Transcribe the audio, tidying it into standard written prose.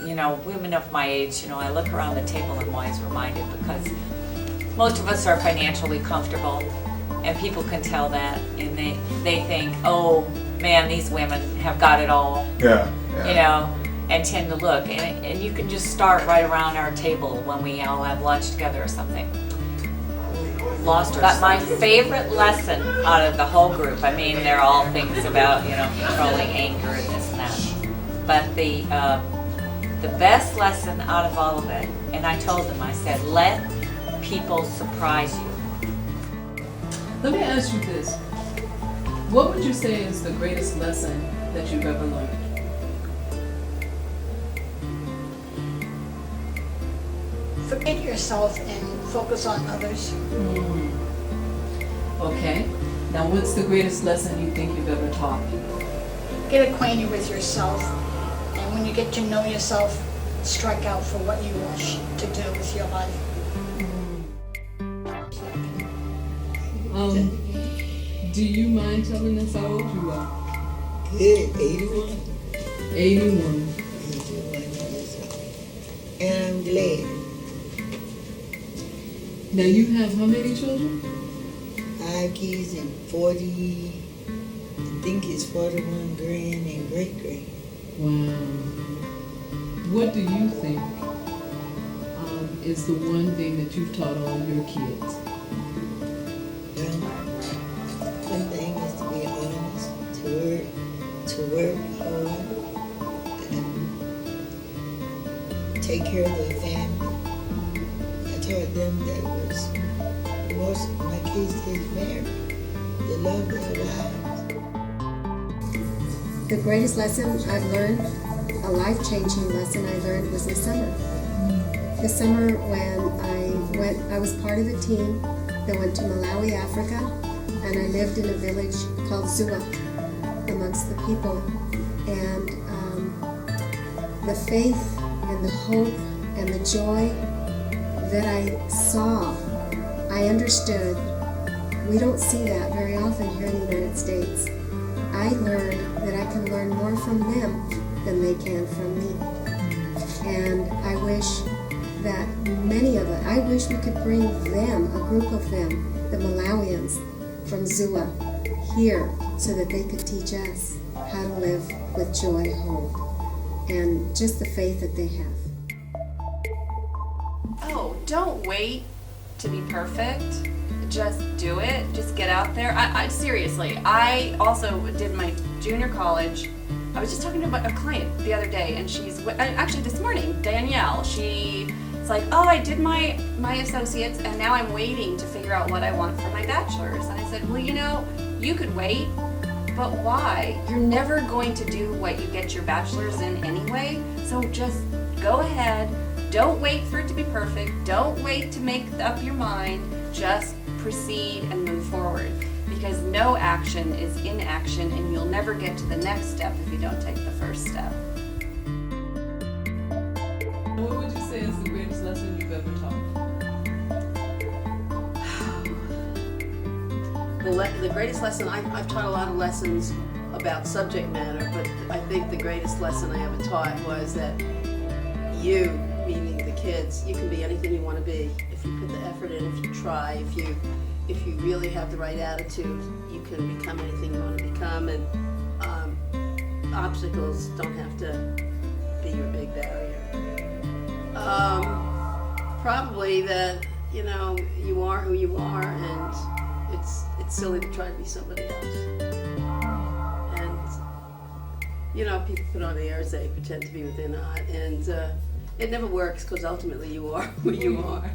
women of my age, I look around the table and I'm always reminded, because most of us are financially comfortable, and people can tell that, and they think, oh man, these women have got it all. Yeah. And tend to look, and you can just start right around our table when we all have lunch together or something. But my favorite lesson out of the whole group, they're all things about, controlling anger and this and that. But the best lesson out of all of it, and I told them, I said, let people surprise you. Let me ask you this. What would you say is the greatest lesson that you've ever learned? Forget yourself and focus on others. Okay. Now, what's the greatest lesson you think you've ever taught people? Get acquainted with yourself, and when you get to know yourself, strike out for what you wish to do with your life. Do you mind telling us how old you are? Good, 81. 81. 81 years old. And I'm glad. Now, you have how many children? 5 kids and 40, I think it's 41 grand and great-grand. Wow. What do you think is the one thing that you've taught all your kids? Well, one thing is to be honest, to work hard, and take care of their family. I taught them that most of my kids is married. They love their lives. The greatest lesson I've learned, a life-changing lesson I learned, was this summer. This summer when I was part of a team that went to Malawi, Africa, and I lived in a village called Zua amongst the people. And the faith and the hope and the joy that I saw, I understood. We don't see that very often here in the United States. I learned that I can learn more from them than they can from me. And I wish that I wish we could bring them, a group of them, the Malawians from Zua, here so that they could teach us how to live with joy, hope, and just the faith that they have. Oh, don't wait to be perfect. Just do it. Just get out there. Seriously, I also did my junior college. I was just talking to a client the other day, and actually this morning, Danielle, she's like, oh, I did my associates, and now I'm waiting to figure out what I want for my bachelor's. And I said, well, you could wait, but why? You're never going to do what you get your bachelor's in anyway, so just go ahead. Don't wait for it to be perfect. Don't wait to make up your mind. Just proceed and move forward, because no action is inaction, and you'll never get to the next step if you don't take the first step. What would you say is the greatest lesson you've ever taught? The greatest lesson, I've taught a lot of lessons about subject matter, but I think the greatest lesson I ever taught was that you, meaning the kids, you can be anything you want to be if you put the effort in, if you try, if you really have the right attitude. You can become anything you want to become, and obstacles don't have to be your big barrier. Probably that you are who you are, and it's silly to try to be somebody else. And people put on airs, they pretend to be what they're not, and it never works, because ultimately you are who you are.